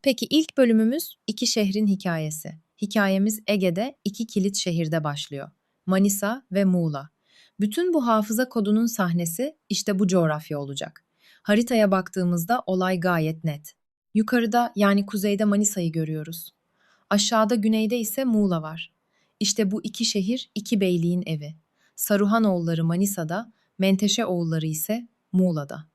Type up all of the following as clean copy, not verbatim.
Peki ilk bölümümüz iki şehrin hikayesi. Hikayemiz Ege'de iki kilit şehirde başlıyor. Manisa ve Muğla. Bütün bu hafıza kodunun sahnesi işte bu coğrafya olacak. Haritaya baktığımızda olay gayet net. Yukarıda yani kuzeyde Manisa'yı görüyoruz. Aşağıda güneyde ise Muğla var. İşte bu iki şehir iki beyliğin evi. Saruhanoğulları Manisa'da, Menteşeoğulları ise Muğla'da.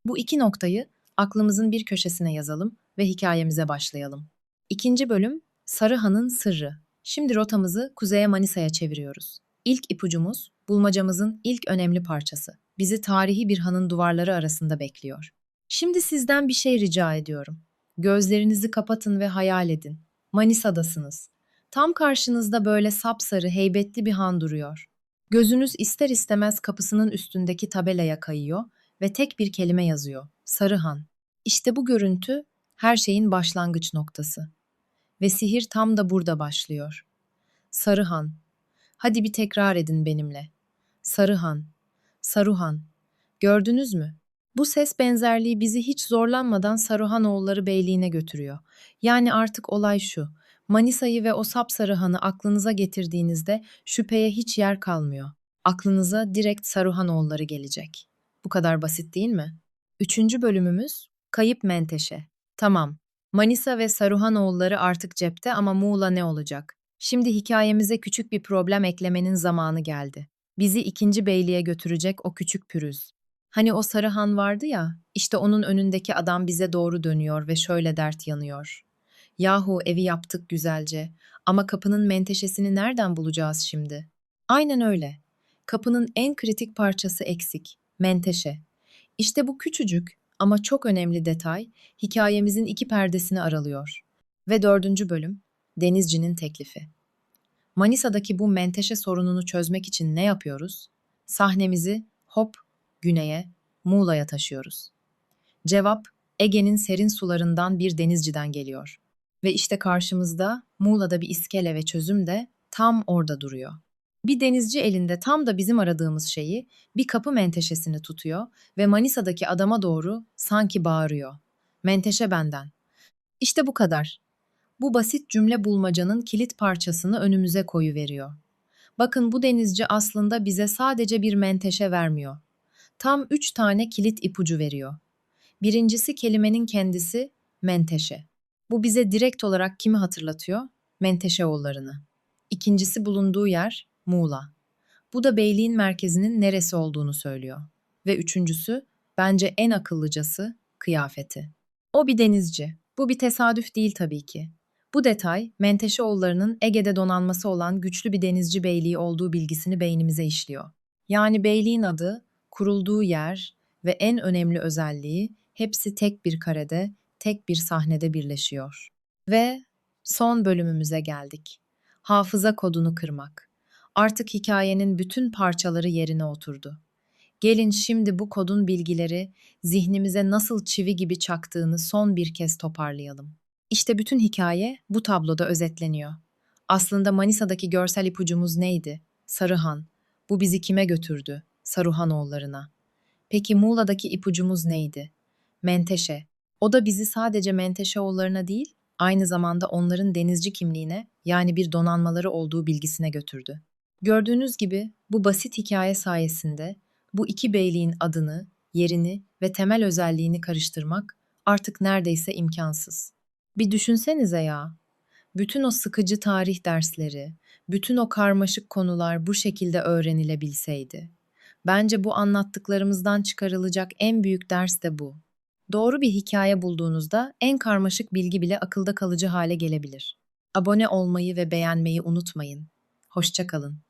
Bu iki noktayı aklımızın bir köşesine yazalım ve hikayemize başlayalım. İkinci bölüm Sarıhan'ın sırrı. Şimdi rotamızı kuzeye Manisa'ya çeviriyoruz. İlk ipucumuz bulmacamızın ilk önemli parçası. Bizi tarihi bir hanın duvarları arasında bekliyor. Şimdi sizden bir şey rica ediyorum. Gözlerinizi kapatın ve hayal edin. Manisa'dasınız. Tam karşınızda böyle sapsarı, heybetli bir han duruyor. Gözünüz ister istemez kapısının üstündeki tabelaya kayıyor ve tek bir kelime yazıyor. Sarıhan. İşte bu görüntü her şeyin başlangıç noktası. Ve sihir tam da burada başlıyor. Sarıhan. Hadi bir tekrar edin benimle. Sarıhan. Saruhan. Gördünüz mü? Bu ses benzerliği bizi hiç zorlanmadan Saruhanoğulları Beyliğine götürüyor. Yani artık olay şu. Manisa'yı ve o sapsarı hanı aklınıza getirdiğinizde şüpheye hiç yer kalmıyor. Aklınıza direkt Saruhanoğulları gelecek. Bu kadar basit değil mi? Üçüncü bölümümüz Kayıp Menteşe. Tamam. Manisa ve Saruhanoğulları artık cepte ama Muğla ne olacak? Şimdi hikayemize küçük bir problem eklemenin zamanı geldi. Bizi ikinci beyliğe götürecek o küçük pürüz. Hani o sarı han vardı ya, işte onun önündeki adam bize doğru dönüyor ve şöyle dert yanıyor. Yahu evi yaptık güzelce ama kapının menteşesini nereden bulacağız şimdi? Aynen öyle. Kapının en kritik parçası eksik, menteşe. İşte bu küçücük ama çok önemli detay hikayemizin iki perdesini aralıyor. Ve dördüncü bölüm, Denizci'nin teklifi. Manisa'daki bu menteşe sorununu çözmek için ne yapıyoruz? Sahnemizi hop güneye, Muğla'ya taşıyoruz. Cevap Ege'nin serin sularından bir denizciden geliyor. Ve işte karşımızda Muğla'da bir iskele ve çözüm de tam orada duruyor. Bir denizci elinde tam da bizim aradığımız şeyi, bir kapı menteşesini tutuyor ve Manisa'daki adama doğru sanki bağırıyor. Menteşe benden. İşte bu kadar. Bu basit cümle bulmacanın kilit parçasını önümüze koyuveriyor. Bakın bu denizci aslında bize sadece bir menteşe vermiyor. Tam 3 tane kilit ipucu veriyor. Birincisi kelimenin kendisi menteşe. Bu bize direkt olarak kimi hatırlatıyor? Menteşeoğullarını. İkincisi bulunduğu yer Muğla. Bu da beyliğin merkezinin neresi olduğunu söylüyor. Ve üçüncüsü, bence en akıllıcası, kıyafeti. O bir denizci. Bu bir tesadüf değil tabii ki. Bu detay, Menteşeoğulları'nın Ege'de donanması olan güçlü bir denizci beyliği olduğu bilgisini beynimize işliyor. Yani beyliğin adı, kurulduğu yer ve en önemli özelliği hepsi tek bir karede, tek bir sahnede birleşiyor. Ve son bölümümüze geldik. Hafıza kodunu kırmak. Artık hikayenin bütün parçaları yerine oturdu. Gelin şimdi bu kodun bilgileri zihnimize nasıl çivi gibi çaktığını son bir kez toparlayalım. İşte bütün hikaye bu tabloda özetleniyor. Aslında Manisa'daki görsel ipucumuz neydi? Sarıhan. Bu bizi kime götürdü? Saruhanoğullarına. Peki Muğla'daki ipucumuz neydi? Menteşe. O da bizi sadece Menteşeoğullarına değil, aynı zamanda onların denizci kimliğine, yani bir donanmaları olduğu bilgisine götürdü. Gördüğünüz gibi bu basit hikaye sayesinde bu iki beyliğin adını, yerini ve temel özelliğini karıştırmak artık neredeyse imkansız. Bir düşünsenize ya, bütün o sıkıcı tarih dersleri, bütün o karmaşık konular bu şekilde öğrenilebilseydi. Bence bu anlattıklarımızdan çıkarılacak en büyük ders de bu. Doğru bir hikaye bulduğunuzda en karmaşık bilgi bile akılda kalıcı hale gelebilir. Abone olmayı ve beğenmeyi unutmayın. Hoşça kalın.